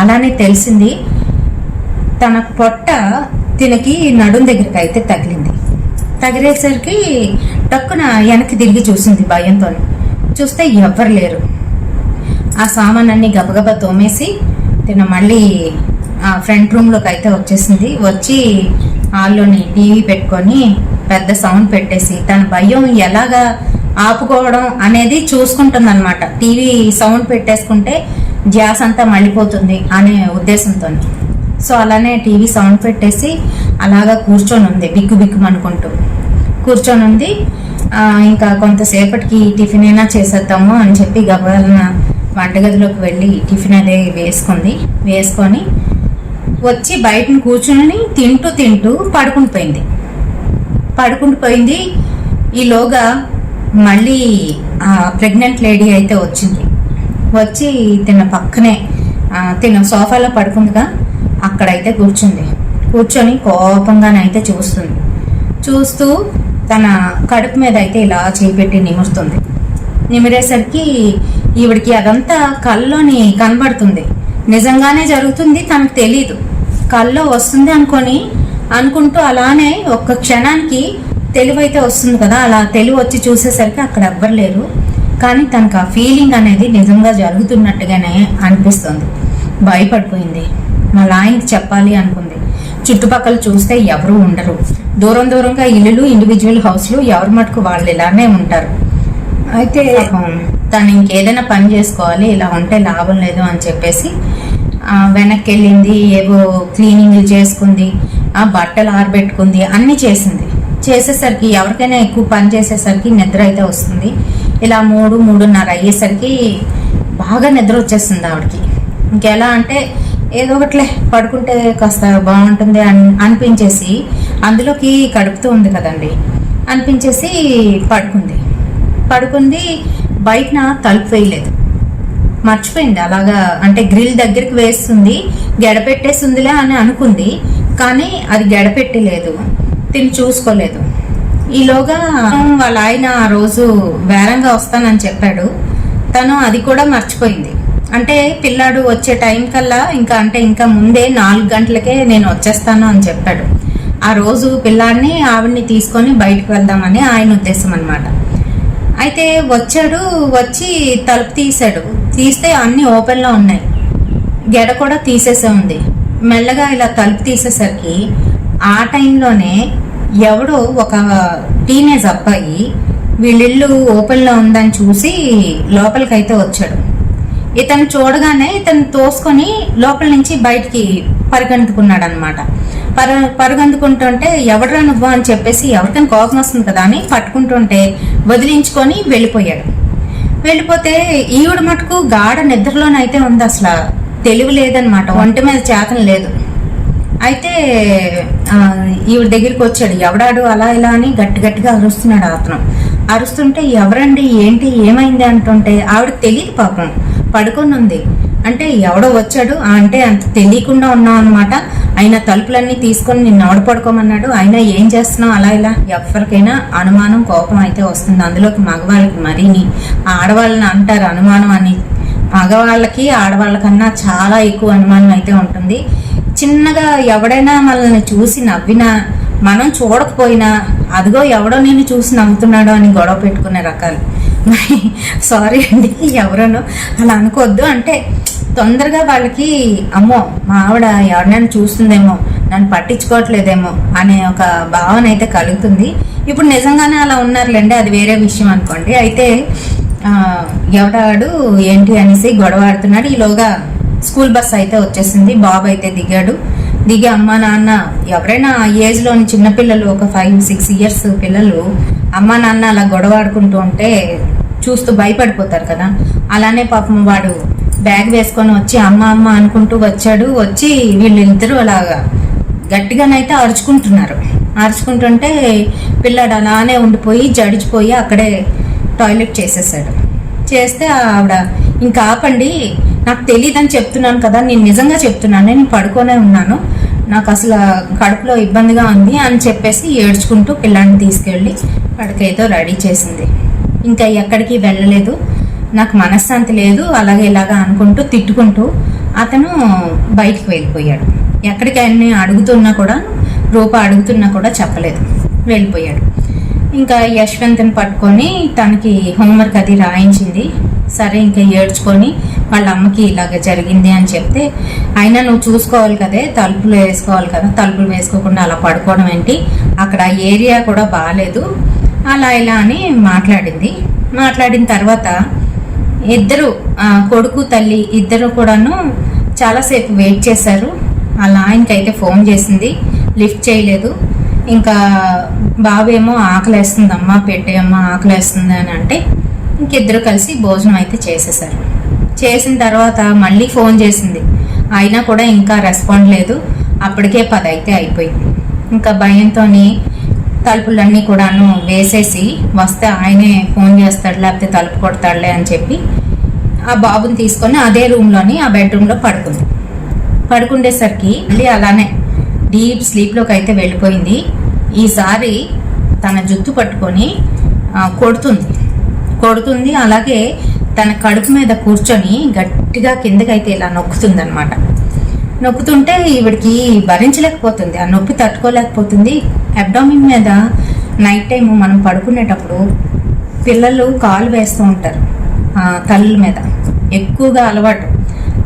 అలానే తెలిసింది. తన పొట్ట తినకి నడుం దగ్గరికి అయితే తగిలింది. తగిలేసరికి టక్కున వెనక్కి తిరిగి చూసింది భయంతో. చూస్తే ఎవ్వరు లేరు. ఆ సామాన్ని గబగబా తోమేసి తిన మళ్ళీ ఆ ఫ్రంట్ రూమ్లోకి అయితే వచ్చేసింది. వచ్చి హాల్లోని టీవీ పెట్టుకొని పెద్ద సౌండ్ పెట్టేసి తన భయం ఎలాగా ఆపుకోవడం అనేది చూసుకుంటుంది అనమాట. టీవీ సౌండ్ పెట్టేసుకుంటే ధ్యాస అంతా మళ్ళీపోతుంది అనే ఉద్దేశంతో. సో అలానే టీవీ సౌండ్ పెట్టేసి అలాగా కూర్చొని ఉంది, బిక్కు బిక్కుమనుకుంటూ కూర్చొని ఉంది. ఇంకా కొంతసేపటికి టిఫిన్ అయినా చేసేద్దాము అని చెప్పి గబగబా వంటగదిలోకి వెళ్ళి టిఫిన్ అదే వేసుకొని వచ్చి బయటను కూర్చుని తింటూ పడుకుని పోయింది. ఈలోగా మళ్ళీ ప్రెగ్నెంట్ లేడీ అయితే వచ్చింది. వచ్చి తిన పక్కనే తిన సోఫాలో పడుకుందిగా, అక్కడైతే కూర్చొని కోపంగానైతే చూస్తూ తన కడుపు మీద అయితే ఇలా చేపెట్టి నిమురుతుంది. నిమిరేసరికి ఈవిడికి అదంతా కల్లోని కనబడుతుంది. నిజంగానే జరుగుతుంది, తనకు తెలీదు. కల్లో వస్తుంది అనుకుంటూ అలానే ఒక్క క్షణానికి తెలివైతే వస్తుంది కదా, అలా తెలివి వచ్చి చూసేసరికి అక్కడ ఎవ్వరు లేరు. కానీ తనకు ఆ ఫీలింగ్ అనేది నిజంగా జరుగుతున్నట్టుగానే అనిపిస్తుంది. భయపడిపోయింది. మళ్ళీ ఆయనకి చెప్పాలి అనుకుంది. చుట్టుపక్కల చూస్తే ఎవరు ఉండరు. దూరంగా ఇల్లులు, ఇండివిజువల్ హౌస్లు, ఎవరి మటుకు వాళ్ళు ఇలానే ఉంటారు. అయితే తను ఇంకేదైనా పని చేసుకోవాలి, ఇలా ఉంటే లాభం లేదు అని చెప్పేసి వెనక్కి వెళ్ళింది. ఏవో క్లీనింగ్లు చేసుకుంది, ఆ బట్టలు ఆరబెట్టుకుంది, అన్నీ చేసేసరికి ఎవరికైనా ఎక్కువ పని చేసేసరికి నిద్ర అయితే వస్తుంది. ఇలా 3-3:30 అయ్యేసరికి బాగా నిద్ర వచ్చేస్తుంది ఆవిడకి. ఇంకెలా అంటే ఏదో ఒకటిలే పడుకుంటే కాస్త బాగుంటుంది అనిపించేసి, అందులోకి కడుపుతూ ఉంది కదండి అనిపించేసి పడుకుంది. బయటన తలుపు వేయలేదు, మర్చిపోయింది. అలాగా అంటే గ్రిల్ దగ్గరికి వేస్తుంది, గెడపెట్టేస్తుందిలే అని అనుకుంది. కానీ అది గెడపెట్టలేదు, తిని చూసుకోలేదు. ఈలోగా వాళ్ళ ఆయన ఆ రోజు వేరంగా వస్తానని చెప్పాడు. తను అది కూడా మర్చిపోయింది. అంటే పిల్లాడు వచ్చే టైం కల్లా ఇంకా ముందే 4 గంటలకే నేను వచ్చేస్తాను అని చెప్పాడు. ఆ రోజు పిల్లాడిని ఆవిడ్ని తీసుకొని బయటకు వెళ్దామని ఆయన ఉద్దేశం అనమాట. అయితే వచ్చి తలుపు తీసాడు. తీస్తే అన్ని ఓపెన్లో ఉన్నాయి, గెడ కూడా తీసేసే ఉంది. మెల్లగా ఇలా తలుపు తీసేసరికి ఆ టైంలోనే ఎవడో ఒక టీనేజ్ అబ్బాయి వీళ్ళిల్లు ఓపెన్లో ఉందని చూసి లోపలికైతే వచ్చాడు. ఇతను చూడగానే ఇతను తోసుకొని లోపల నుంచి బయటికి పరిగెంతుకున్నాడు అనమాట. పరుగందుకుంటుంటే ఎవడరా నువ్వు అని చెప్పేసి ఎవరికైనా కోపం వస్తుంది కదా అని పట్టుకుంటుంటే వదిలించుకొని వెళ్ళిపోయాడు. వెళ్ళిపోతే ఈవిడ మటుకు గాఢ నిద్రలోనైతే ఉంది, అసలు తెలివి లేదనమాట, ఒంటి మీద చేతన లేదు. అయితే ఈవిడ దగ్గరికి వచ్చాడు. ఎవడాడు అలా ఇలా అని గట్టిగా అరుస్తున్నాడు. అతను అరుస్తుంటే ఎవరండి ఏంటి ఏమైంది అంటుంటే ఆవిడకి తెలియదు, పాపం పడుకొని ఉంది. అంటే ఎవడో వచ్చాడు అంటే అంత తెలియకుండా ఉన్నాం అనమాట. అయినా తలుపులన్నీ తీసుకొని నిన్ను ఎవడ పడుకోమన్నాడు, అయినా ఏం చేస్తున్నావు అలా ఇలా. ఎవరికైనా అనుమానం కోపం అయితే వస్తుంది, అందులోకి మగవాళ్ళకి మరీని. ఆడవాళ్ళని అంటారు అనుమానం అని, మగవాళ్ళకి ఆడవాళ్ళకన్నా చాలా ఎక్కువ అనుమానం అయితే ఉంటుంది. చిన్నగా ఎవడైనా మనల్ని చూసి నవ్వినా మనం చూడకపోయినా అదిగో ఎవడో నేను చూసి నవ్వుతున్నాడో అని గొడవ పెట్టుకునే రకాలు. సారీ అండి, ఎవరనో అలా అనుకోవద్దు. అంటే తొందరగా వాళ్ళకి అమ్మో మా ఆవిడ ఎవరినైనా చూస్తుందేమో, నన్ను పట్టించుకోవట్లేదేమో అనే ఒక భావన అయితే కలుగుతుంది. ఇప్పుడు నిజంగానే అలా ఉన్నారులేండి, అది వేరే విషయం అనుకోండి. అయితే ఎవడాడు ఏంటి అనేసి గొడవ ఆడుతున్నాడు. ఈలోగా స్కూల్ బస్ అయితే వచ్చేసింది. బాబు అయితే దిగి అమ్మా నాన్న, ఎవరైనా ఆ ఏజ్లోని చిన్నపిల్లలు ఒక 5-6 years పిల్లలు అమ్మా నాన్న అలా గొడవ ఆడుకుంటూ ఉంటే చూస్తూ భయపడిపోతారు కదా. అలానే పాపం వాడు బ్యాగ్ వేసుకొని వచ్చి అమ్మ అమ్మ అనుకుంటూ వచ్చాడు. వచ్చి వీళ్ళిద్దరూ అలాగా గట్టిగానైతే అరుచుకుంటుంటే పిల్లాడు అలానే ఉండిపోయి జడిచిపోయి అక్కడే టాయిలెట్ చేసేసాడు. చేస్తే ఆవిడ ఇంకా ఆపండి, నాకు తెలియదని చెప్తున్నాను కదా, నేను నిజంగా చెప్తున్నాను, నేను పడుకోనే ఉన్నాను, నాకు అసలు కడుపులో ఇబ్బందిగా ఉంది అని చెప్పేసి ఏడ్చుకుంటూ పిల్లాడిని తీసుకెళ్ళి పడకైతే రెడీ చేసింది. ఇంకా ఎక్కడికి వెళ్ళలేదు, నాకు మనశ్శాంతి లేదు అలాగే ఇలాగా అనుకుంటూ తిట్టుకుంటూ అతను బయటికి వెళ్ళిపోయాడు. ఎక్కడికైనా అడుగుతున్నా కూడా చెప్పలేదు, వెళ్ళిపోయాడు. ఇంకా యశ్వంత్ని పట్టుకొని తనకి హోంవర్క్ అది రాయించింది. సరే ఇంకా ఏడ్చుకొని వాళ్ళ అమ్మకి ఇలాగ జరిగింది అని చెప్తే, అయినా నువ్వు చూసుకోవాలి కదే, తలుపులు వేసుకోవాలి కదా, తలుపులు వేసుకోకుండా అలా పడుకోవడం ఏంటి, అక్కడ ఏరియా కూడా బాగాలేదు అలా ఇలా అని మాట్లాడిన తర్వాత ఇద్దరు కొడుకు తల్లి ఇద్దరు కూడాను చాలాసేపు వెయిట్ చేశారు. అలా ఆయనకైతే ఫోన్ చేసింది, లిఫ్ట్ చేయలేదు. ఇంకా బాబేమో ఆకలేస్తుందమ్మా పెట్టేయమ్మా ఆకలేస్తుంది అని అంటే ఇంకిద్దరు కలిసి భోజనం అయితే చేసేసారు. చేసిన తర్వాత మళ్ళీ ఫోన్ చేసింది, అయినా కూడా ఇంకా రెస్పాండ్ లేదు. అప్పటికే 10 అయితే అయిపోయింది. ఇంకా భయంతో తలుపులన్నీ కూడాను వేసేసి వస్తే ఆయనే ఫోన్ చేస్తాడు లేకపోతే తలుపు కొడతాడులే అని చెప్పి ఆ బాబుని తీసుకొని అదే రూమ్లోని ఆ బెడ్రూమ్లో పడుకుండేసరికి మళ్ళీ అలానే డీప్ స్లీప్లోకి అయితే వెళ్ళిపోయింది. ఈసారి తన జుత్తు పట్టుకొని కొడుతుంది. అలాగే తన కడుపు మీద కూర్చొని గట్టిగా కిందకైతే ఇలా నొక్కుతుంది అనమాట. నొక్కుతుంటే ఈవిడికి భరించలేకపోతుంది, ఆ నొప్పి తట్టుకోలేకపోతుంది. అబ్డామిన్ మీద నైట్ టైం మనం పడుకునేటప్పుడు పిల్లలు కాలు వేస్తూ ఉంటారు తల్లుల మీద, ఎక్కువగా అలవాటు.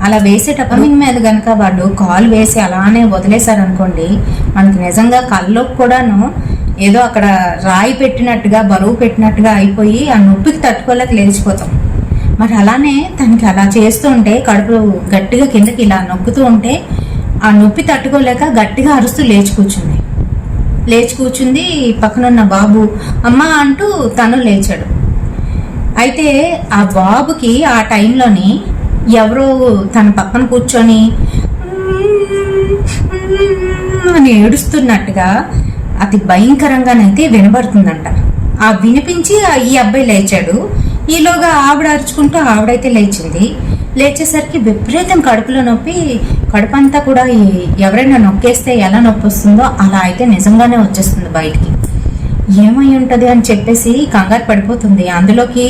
అలా వేసేటప్పుడు మీద కనుక వాళ్ళు కాలు వేసి అలానే వదిలేశారనుకోండి, మనకి నిజంగా కళ్ళలోకి కూడాను ఏదో అక్కడ రాయి పెట్టినట్టుగా బరువు పెట్టినట్టుగా అయిపోయి ఆ నొప్పికి తట్టుకోలేక లేచిపోతాం. మరి అలానే తనకి అలా చేస్తూ ఉంటే కడుపు గట్టిగా కిందకి ఇలా నొక్కుతూ ఉంటే ఆ నొప్పి తట్టుకోలేక గట్టిగా అరుస్తూ లేచి కూర్చుంది. పక్కనున్న బాబు అమ్మ అంటూ తను లేచాడు. అయితే ఆ బాబుకి ఆ టైంలోని ఎవరో తన పక్కన కూర్చొని అని ఏడుస్తున్నట్టుగా అతి భయంకరంగానైతే వినబడుతుందంట. ఆ వినిపించి ఈ అబ్బాయి లేచాడు. ఈలోగా ఆవిడ అరుచుకుంటూ ఆవిడైతే లేచేసరికి విపరీతం కడుపులో నొప్పి, కడుపు అంతా కూడా ఎవరైనా నొక్కేస్తే ఎలా నొప్పి వస్తుందో అలా అయితే నిజంగానే వచ్చేస్తుంది బయటికి. ఏమై ఉంటుంది అని చెప్పేసి కంగారు పడిపోతుంది. అందులోకి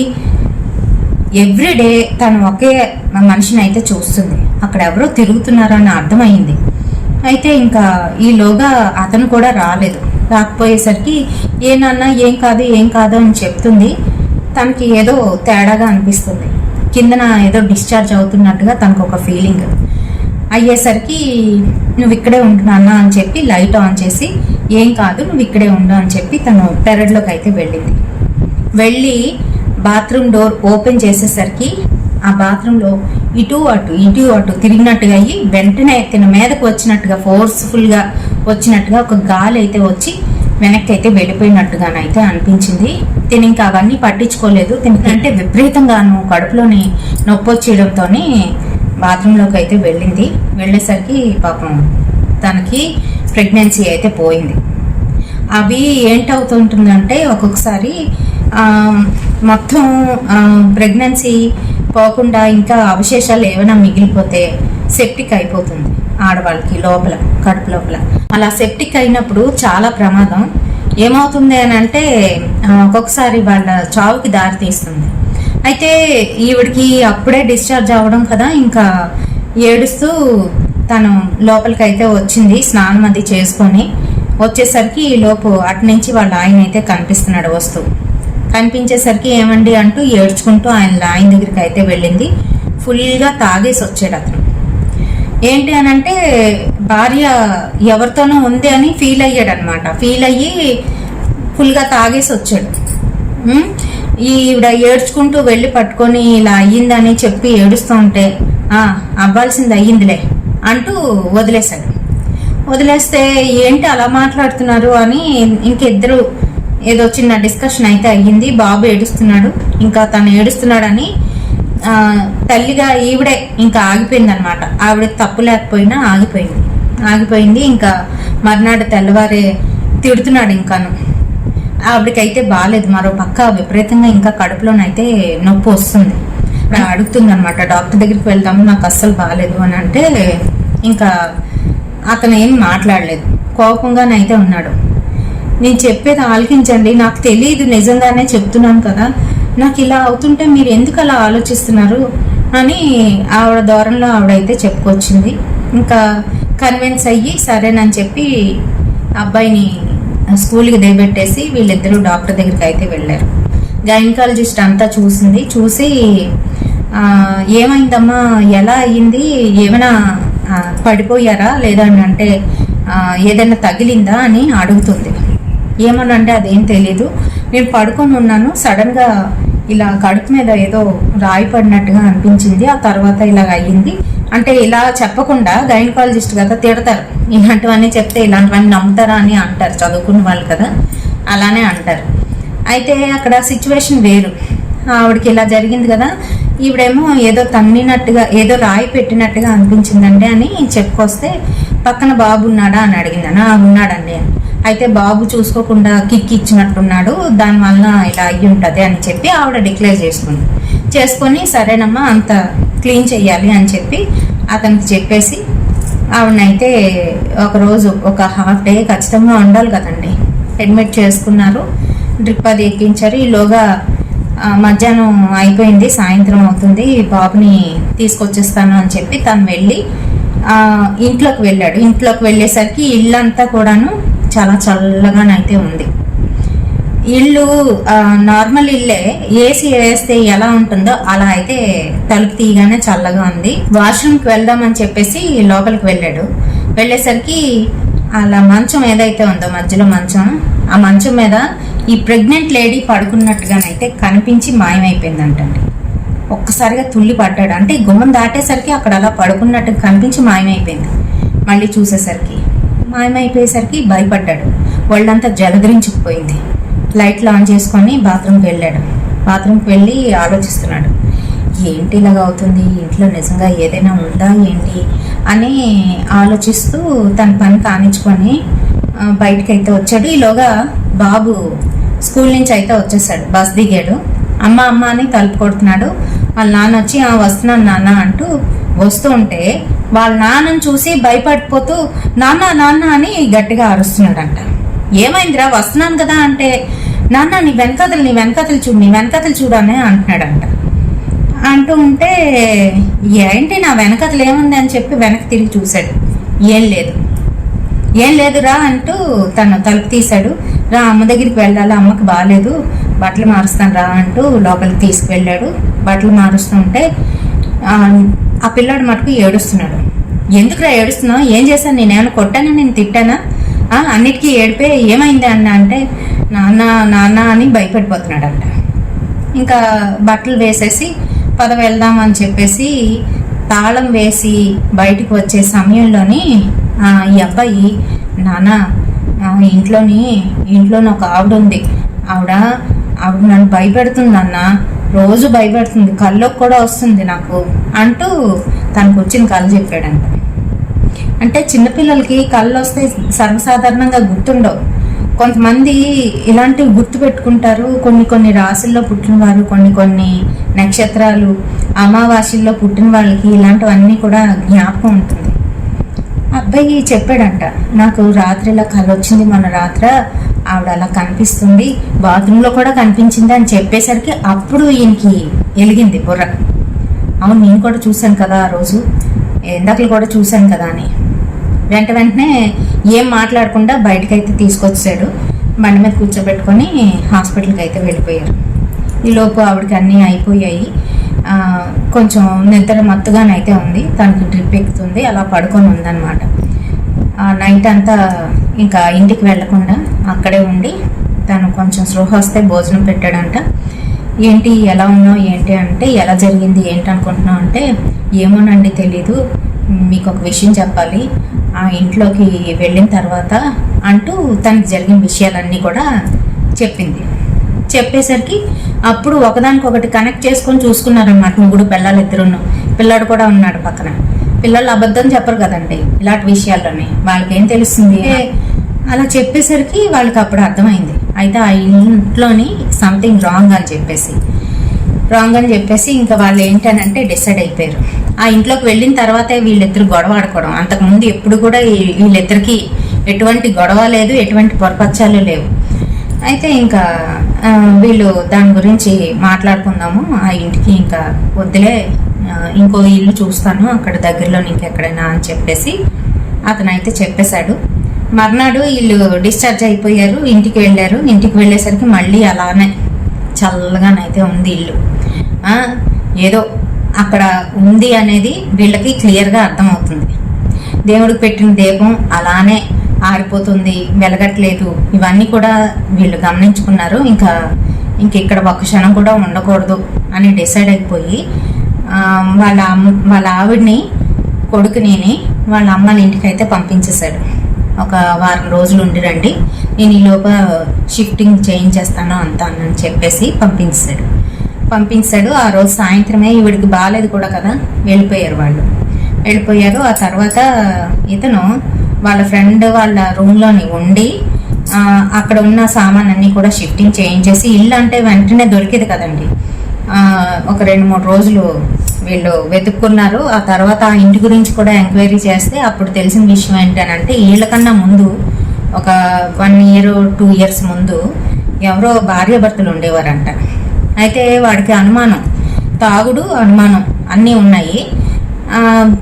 ఎవ్రీడే తను ఒకే మనిషిని అయితే చూస్తుంది, అక్కడ ఎవరో తిరుగుతున్నారని అర్థమైంది. అయితే ఇంకా ఈలోగా అతను కూడా రాకపోయేసరికి ఏం కాదు అని చెప్తుంది. తనకి ఏదో తేడాగా అనిపిస్తుంది. కిందన ఏదో డిశ్చార్జ్ అవుతున్నట్టుగా తనకు ఒక ఫీలింగ్ అయ్యేసరికి నువ్వు ఇక్కడే ఉంటున్నా అని చెప్పి లైట్ ఆన్ చేసి ఏం కాదు నువ్వు ఇక్కడే ఉండు అని చెప్పి తను పెరడ్లోకి అయితే వెళ్ళి బాత్రూమ్ డోర్ ఓపెన్ చేసేసరికి ఆ బాత్రూంలో ఇటు అటు తిరిగినట్టుగా అయ్యి వెంటనే తిన మీదకు వచ్చినట్టుగా ఫోర్స్ఫుల్గా వచ్చినట్టుగా ఒక గాలి అయితే వచ్చి వెనక్కి అయితే వెళ్ళిపోయినట్టుగానైతే అనిపించింది. తిని ఇంకా అవన్నీ పట్టించుకోలేదు. తినకంటే విపరీతంగాను కడుపులోని నొప్పి వచ్చేయడంతో బాత్రూంలోకి అయితే వెళ్ళేసరికి పాపం తనకి ప్రెగ్నెన్సీ అయితే పోయింది. అవి ఏంటవుతుంటుందంటే ఒక్కొక్కసారి మొత్తం ప్రెగ్నెన్సీ పోకుండా ఇంకా అవశేషాలు ఏమైనా మిగిలిపోతే సెప్టిక్ అయిపోతుంది ఆడవాళ్ళకి లోపల కడుపు లోపల. అలా సెప్టిక్ అయినప్పుడు చాలా ప్రమాదం. ఏమవుతుంది అని అంటే ఒక్కొక్కసారి వాళ్ళ చావుకి దారి తీస్తుంది. అయితే ఈవిడికి అప్పుడే డిశ్చార్జ్ అవ్వడం కదా, ఇంకా ఏడుస్తూ తను లోపలికి అయితే వచ్చింది. స్నానం అది చేసుకొని వచ్చేసరికి లోపు అటు నుంచి వాళ్ళ ఆయన అయితే కనిపిస్తున్నాడు వస్తూ. కనిపించేసరికి ఏమండి అంటూ ఏడ్చుకుంటూ ఆయన దగ్గరికి అయితే వెళ్ళింది. ఫుల్గా తాగేసి వచ్చాడు అతను. ఏంటి అని అంటే భార్య ఎవరితోనో ఉంది అని ఫీల్ అయ్యాడు అనమాట. ఫీల్ అయ్యి ఫుల్గా తాగేసి వచ్చాడు. ఈవిడ ఏడ్చుకుంటూ వెళ్ళి పట్టుకొని ఇలా అయ్యిందని చెప్పి ఏడుస్తూ ఉంటే అవ్వాల్సింది అయ్యిందిలే అంటూ వదిలేస్తే ఏంటి అలా మాట్లాడుతున్నారు అని ఇంకిద్దరు ఏదో చిన్న డిస్కషన్ అయితే అయ్యింది. బాబు ఏడుస్తున్నాడు, ఇంకా తను ఏడుస్తున్నాడని తల్లిగా ఈవిడే ఇంకా ఆగిపోయింది అనమాట. ఆవిడ తప్పు లేకపోయినా ఆగిపోయింది. ఇంకా మర్నాడు తెల్లవారే తిడుతున్నాడు. ఇంకాను ఆవిడకైతే బాగాలేదు. మరో పక్క విపరీతంగా ఇంకా కడుపులోనైతే నొప్పి వస్తుంది. అడుగుతుంది అనమాట, డాక్టర్ దగ్గరికి వెళ్తాము నాకు అస్సలు బాగాలేదు అని అంటే ఇంకా అతను ఏం మాట్లాడలేదు, కోపంగానైతే ఉన్నాడు. నేను చెప్పేది ఆలకించండి, నాకు తెలియదు, నిజంగానే చెప్తున్నాను కదా, నాకు ఇలా అవుతుంటే మీరు ఎందుకు అలా ఆలోచిస్తున్నారు అని ఆవిడ ధోరణిలో ఆవిడైతే చెప్పుకొచ్చింది. ఇంకా కన్విన్స్ అయ్యి సరేనని చెప్పి అబ్బాయిని స్కూల్కి దిగబెట్టేసి వీళ్ళిద్దరూ డాక్టర్ దగ్గరికి అయితే వెళ్ళారు. గైనకాలజిస్ట్ అంతా చూసి ఏమైందమ్మా, ఎలా అయ్యింది, ఏమైనా పడిపోయారా లేదా అంటే ఏదైనా తగిలిందా అని అడుగుతుంది. ఏమనంటే అదేం తెలీదు, నేను పడుకొని ఉన్నాను, సడన్గా ఇలా కడుపు మీద ఏదో రాయి పడినట్టుగా అనిపించింది, ఆ తర్వాత ఇలాగ అయ్యింది అంటే ఇలా చెప్పకుండా గైనకాలజిస్ట్ కదా తిడతారు. ఇలాంటివన్నీ చెప్తే ఇలాంటివన్నీ నమ్ముతారా అని అంటారు, చదువుకున్న వాళ్ళు కదా అలానే అంటారు. అయితే అక్కడ సిచ్యువేషన్ వేరు. ఆవిడకి ఇలా జరిగింది కదా, ఈవిడేమో ఏదో తన్నినట్టుగా ఏదో రాయి పెట్టినట్టుగా అనిపించిందండి అని చెప్పుకొస్తే పక్కన బాబు ఉన్నాడా అని అడిగిందని. ఉన్నాడండి. అయితే బాబు చూసుకోకుండా కిక్ ఇచ్చినట్టున్నాడు, దానివల్ల ఇలా అయ్యి ఉంటుంది అని చెప్పి ఆవిడ డిక్లేర్ చేసుకొని సరేనమ్మా అంత క్లీన్ చెయ్యాలి అని చెప్పి అతనికి చెప్పేసి ఆవిడనైతే ఒకరోజు ఒక హాఫ్ డే ఖచ్చితంగా ఉండాలి కదండి అడ్మిట్ చేసుకున్నారు. డ్రిప్ అది ఎక్కించారు. ఈలోగా మధ్యాహ్నం అయిపోయింది, సాయంత్రం అవుతుంది, బాబుని తీసుకొచ్చేస్తాను అని చెప్పి తను వెళ్ళి ఇంట్లోకి వెళ్ళాడు. ఇంట్లోకి వెళ్ళేసరికి ఇల్లంతా కూడాను చాలా చల్లగానైతే ఉంది. ఇల్లు నార్మల్ ఇల్లే, ఏసీ వేస్తే ఎలా ఉంటుందో అలా అయితే తలుపు తీయగానే చల్లగా ఉంది. వాష్రూమ్కి వెళ్దామని చెప్పేసి లోపలికి వెళ్ళేసరికి అలా మంచం ఏదైతే ఉందో మధ్యలో మంచం, ఆ మంచం మీద ఈ ప్రెగ్నెంట్ లేడీ పడుకున్నట్టుగానైతే కనిపించి మాయమైపోయిందంటండి. ఒక్కసారిగా తుల్లి పడ్డాడు. అంటే గుమ్మం దాటేసరికి అక్కడ అలా పడుకున్నట్టు కనిపించి మాయమైపోయింది. మళ్ళీ చూసేసరికి మాయమైపోయేసరికి భయపడ్డాడు. వాళ్ళంతా జలధరించుకుపోయింది. లైట్లు ఆన్ చేసుకొని బాత్రూమ్కి వెళ్ళి ఆలోచిస్తున్నాడు, ఏంటి ఇలాగ అవుతుంది, ఇంట్లో నిజంగా ఏదైనా ఉందా ఏంటి అని ఆలోచిస్తూ తన పని కానించుకొని బయటకు అయితే వచ్చాడు. ఈలోగా బాబు స్కూల్ నుంచి అయితే వచ్చేసాడు, బస్ దిగాడు. అమ్మ అని తలుపు కొడుతున్నాడు. వాళ్ళ నాన్న వచ్చి వస్తున్నాను నాన్న అంటూ వస్తూ ఉంటే వాళ్ళ నాన్నని చూసి భయపడిపోతూ నాన్న అని గట్టిగా అరుస్తున్నాడంట. ఏమైందిరా, వస్తున్నాను కదా అంటే నాన్న నీ వెనకతలు చూడనే అంటున్నాడంట. అంటూ ఉంటే ఏంటి నా వెనకతలు ఏముంది అని చెప్పి వెనక్కి తిరిగి చూశాడు. ఏం లేదురా అంటూ తను తలుపు తీశాడు. రా అమ్మ దగ్గరికి వెళ్ళాలి, అమ్మకి బాగాలేదు, బట్టలు మారుస్తాను రా అంటూ లోపలికి తీసుకువెళ్ళాడు. బట్టలు మారుస్తుంటే ఆ పిల్లాడు మటుకు ఏడుస్తున్నాడు. ఎందుకురా ఏడుస్తున్నావు, ఏం చేశాను, నేనేమైనా కొట్టానా, నేను తిట్టానా, అన్నిటికీ ఏడిపోయి ఏమైంది అన్న అంటే నాన్న నాన్న అని భయపడిపోతున్నాడంట. ఇంకా బట్టలు వేసేసి పద వెళ్దాం అని చెప్పేసి తాళం వేసి బయటికి వచ్చే సమయంలోని ఈ అబ్బాయి నాన్న ఇంట్లోని ఒక ఆవిడ ఉంది, ఆవిడ నన్ను భయపెడుతుంది అన్న, రోజు భయపెడుతుంది, కళ్ళకు కూడా వస్తుంది నాకు అంటూ తనకు వచ్చిన కళ్ళు చెప్పాడంట. అంటే చిన్నపిల్లలకి కళ్ళు వస్తే సర్వసాధారణంగా గుర్తుండవు. కొంతమంది ఇలాంటివి గుర్తు పెట్టుకుంటారు. కొన్ని రాశుల్లో పుట్టిన వారు, కొన్ని నక్షత్రాలు అమావాస్యల్లో పుట్టిన వాళ్ళకి ఇలాంటివన్నీ కూడా జ్ఞాపకం ఉంటుంది. అబ్బాయి చెప్పాడంట, నాకు రాత్రి ఇలా కళ వచ్చింది, మన రాత్ర ఆవిడ అలా కనిపిస్తుంది, బాత్రూంలో కూడా కనిపించింది అని చెప్పేసరికి అప్పుడు ఈయనకి వెలిగింది బుర్ర. అవును, నేను కూడా చూశాను కదా ఆ రోజు, ఇందాకలు కూడా చూశాను కదా అని వెంటనే ఏం మాట్లాడకుండా బయటకైతే తీసుకొచ్చాడు. బండి మీద కూర్చోబెట్టుకొని హాస్పిటల్కి అయితే వెళ్ళిపోయారు. ఈలోపు ఆవిడకి అన్నీ అయిపోయాయి. కొంచెం నిద్ర మత్తుగానైతే ఉంది, తనకి డ్రిప్ ఎక్కుతుంది, అలా పడుకొని ఉందన్నమాట. నైట్ అంతా ఇంకా ఇంటికి వెళ్లకుండా అక్కడే ఉండి తను కొంచెం స్పృహ వస్తే భోజనం పెట్టాడంట. ఏంటి ఎలా ఉన్నావు ఏంటి అంటే, ఎలా జరిగింది ఏంటి అనుకుంటున్నావు అంటే, ఏమోనండి తెలీదు, మీకు ఒక విషయం చెప్పాలి, ఆ ఇంట్లోకి వెళ్ళిన తర్వాత అంటూ తనకి జరిగిన విషయాలన్నీ కూడా చెప్పింది. చెప్పేసరికి అప్పుడు ఒకదానికొకటి కనెక్ట్ చేసుకొని చూసుకున్నారనమాట ముగ్గురు పిల్లలు ఇద్దరును. పిల్లాడు కూడా ఉన్నాడు పక్కన. పిల్లలు అబద్ధం చెప్పరు కదండి ఇలాంటి విషయాల్లోనే, వాళ్ళకి ఏం తెలుస్తుంది. అలా చెప్పేసరికి వాళ్ళకి అప్పుడు అర్థమైంది, అయితే ఆ ఇంట్లోని సంథింగ్ రాంగ్ అని చెప్పేసి ఇంకా వాళ్ళు ఏంటనంటే డిసైడ్ అయిపోయారు. ఆ ఇంట్లోకి వెళ్ళిన తర్వాతే వీళ్ళిద్దరు గొడవ ఆడుకోవడం. అంతకుముందు ఎప్పుడు కూడా వీళ్ళిద్దరికి ఎటువంటి గొడవ లేదు, ఎటువంటి పొరపచ్చాలు లేవు. అయితే ఇంకా వీళ్ళు దాని గురించి మాట్లాడుకుందాము, ఆ ఇంటికి ఇంకా వద్దులే, ఇంకో ఇల్లు చూస్తాను అక్కడ దగ్గరలో ఇంకెక్కడైనా అని చెప్పేసి అతనైతే చెప్పేశాడు. మర్నాడు వీళ్ళు డిశ్చార్జ్ అయిపోయారు, ఇంటికి వెళ్ళారు. ఇంటికి వెళ్ళేసరికి మళ్ళీ అలానే చల్లగానైతే ఉంది ఇల్లు. ఏదో అక్కడ ఉంది అనేది వీళ్ళకి క్లియర్గా అర్థమవుతుంది. దేవుడికి పెట్టిన దీపం అలానే ఆరిపోతుంది, వెలగట్లేదు, ఇవన్నీ కూడా వీళ్ళు గమనించుకున్నారు. ఇంకా ఇక్కడ ఒక్క క్షణం కూడా ఉండకూడదు అని డిసైడ్ అయిపోయి వాళ్ళ ఆవిడ్ని కొడుకుని వాళ్ళ అమ్మని ఇంటికైతే పంపించేశాడు. ఒక వారం రోజులు ఉండి రండి, నేను ఈలోప షిఫ్టింగ్ చేయించేస్తాను అంతా అని చెప్పేసి పంపించాడు. ఆ రోజు సాయంత్రమే ఈవిడికి బాగాలేదు కూడా కదా, వెళ్ళిపోయారు. ఆ తర్వాత ఇతను వాళ్ళ ఫ్రెండ్ వాళ్ళ రూమ్లోని ఉండి అక్కడ ఉన్న సామాన్ అన్నీ కూడా షిఫ్టింగ్ చేయించేసి, ఇల్లు అంటే వెంటనే దొరికేది కదండి, ఒక 2-3 రోజులు వీళ్ళు వెతుక్కున్నారు. ఆ తర్వాత ఆ ఇంటి గురించి కూడా ఎంక్వైరీ చేస్తే అప్పుడు తెలిసిన విషయం ఏంటనంటే, వీళ్ళకన్నా ముందు ఒక 1 year 2 years ముందు ఎవరో భార్యాభర్తలు ఉండేవారంట. అయితే వాడికి అనుమానం, తాగుడు అనుమానం అన్నీ ఉన్నాయి.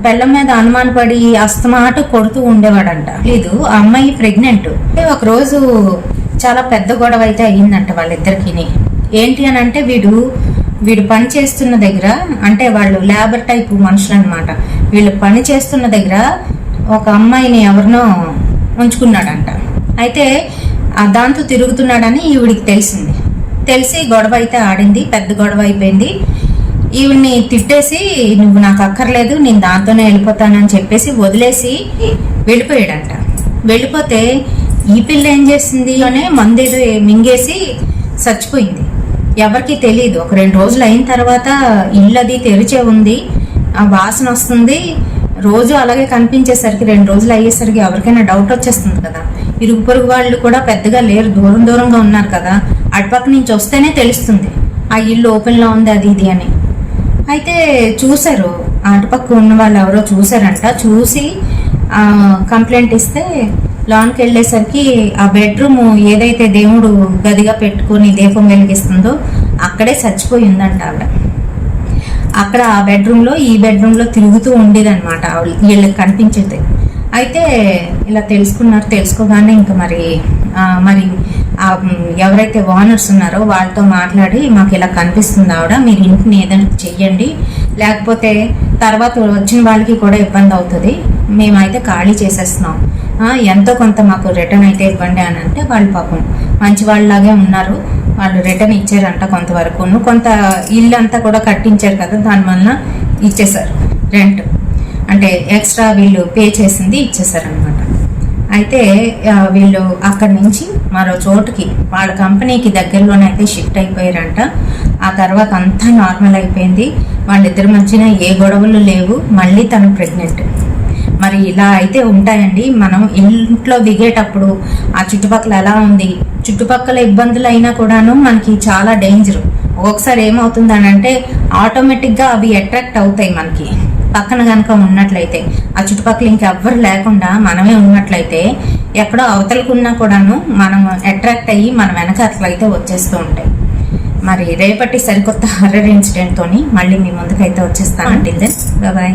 పెళ్ళం మీద అనుమానపడి అస్తమాటు కొడుతూ ఉండేవాడంట. లేదు, ఆ అమ్మాయి ప్రెగ్నెంట్. ఒక రోజు చాలా పెద్ద గొడవ అయితే అయ్యిందంట వాళ్ళిద్దరికి. ఏంటి అని అంటే, వీడు పని చేస్తున్న దగ్గర, అంటే వాళ్ళు లేబర్ టైప్ మనుషులు అనమాట, వీళ్ళు పని చేస్తున్న దగ్గర ఒక అమ్మాయిని ఎవరినో ఉంచుకున్నాడంట. అయితే దాంతో తిరుగుతున్నాడని ఈవిడికి తెలిసి గొడవ అయితే ఆడింది, పెద్ద గొడవ అయిపోయింది. ఈవిడ్ని తిట్టేసి, నువ్వు నాకు అక్కర్లేదు, నేను దాంతోనే వెళ్ళిపోతానని చెప్పేసి వదిలేసి వెళ్ళిపోయాడంట. వెళ్ళిపోతే ఈ పిల్ల ఏం చేసింది అనే మందేదో మింగేసి చచ్చిపోయింది. ఎవరికి తెలియదు. ఒక 2 రోజులు అయిన తర్వాత ఇల్లు అది తెరిచే ఉంది, ఆ వాసన వస్తుంది, రోజు అలాగే కనిపించేసరికి 2 రోజులు అయ్యేసరికి ఎవరికైనా డౌట్ వచ్చేస్తుంది కదా. ఇరుగు పొరుగు వాళ్ళు కూడా పెద్దగా లేరు, దూరంగా ఉన్నారు కదా, అటుపక్క నుంచి వస్తేనే తెలుస్తుంది ఆ ఇల్లు ఓపెన్లో ఉంది అది ఇది అని. అయితే చూశారు, అటుపక్క ఉన్న వాళ్ళు ఎవరో చూశారంట. చూసి కంప్లైంట్ ఇస్తే లోన్కి వెళ్ళేసరికి ఆ బెడ్రూమ్ ఏదైతే దేవుడు గదిగా పెట్టుకుని దీపం వెలిగిస్తుందో అక్కడే చచ్చిపోయి ఉందంట ఆవిడ. అక్కడ ఆ బెడ్రూమ్లో ఈ బెడ్రూమ్లో తిరుగుతూ ఉండేదన్నమాట వీళ్ళకి కనిపించేది. అయితే ఇలా తెలుసుకోగానే ఇంకా మరి ఎవరైతే ఓనర్స్ ఉన్నారో వాళ్ళతో మాట్లాడి మాకు ఇలా కనిపిస్తుంది ఆవిడ, మీరు ఇంటిని ఏదైనా చెయ్యండి, లేకపోతే తర్వాత వచ్చిన వాళ్ళకి కూడా ఇబ్బంది అవుతుంది, మేమైతే ఖాళీ చేసేస్తున్నాం, ఎంతో కొంత మాకు రిటర్న్ అయితే ఇవ్వండి అని అంటే వాళ్ళు పాపం మంచి వాళ్ళలాగే ఉన్నారు. వాళ్ళు రిటర్న్ ఇచ్చారంట కొంతవరకు, కొంత ఇల్లు అంతా కూడా కట్టించారు కదా దానివల్ల ఇచ్చేసారు రెంట్, అంటే ఎక్స్ట్రా వీళ్ళు పే చేసింది ఇచ్చేసారనమాట. అయితే వీళ్ళు అక్కడి నుంచి మరో చోటుకి వాళ్ళ కంపెనీకి దగ్గరలోనైతే షిఫ్ట్ అయిపోయారంట. ఆ తర్వాత అంతా నార్మల్ అయిపోయింది, వాళ్ళిద్దరి మధ్యన ఏ గొడవలు లేవు. మళ్ళీ తను ప్రెగ్నెంట్. మరి ఇలా అయితే ఉంటాయండి. మనం ఇంట్లో దిగేటప్పుడు ఆ చుట్టుపక్కల ఎలా ఉంది, చుట్టుపక్కల ఇబ్బందులు అయినా కూడాను మనకి చాలా డేంజర్. ఒక్కొక్కసారి ఏమవుతుంది అని అంటే ఆటోమేటిక్గా అవి అట్రాక్ట్ అవుతాయి మనకి. పక్కన కనుక ఉన్నట్లయితే ఆ చుట్టుపక్కల ఇంకెవ్వరు లేకుండా మనమే ఉన్నట్లయితే ఎక్కడో అవతలకున్నా కూడాను మనం అట్రాక్ట్ అయ్యి మన వెనక అట్లయితే వచ్చేస్తూ ఉంటాయి. మరి రేపటి సరికొత్త హర్రర్ ఇన్సిడెంట్ తోని మళ్ళీ మీ ముందుకైతే వచ్చేస్తాను. Until then bye.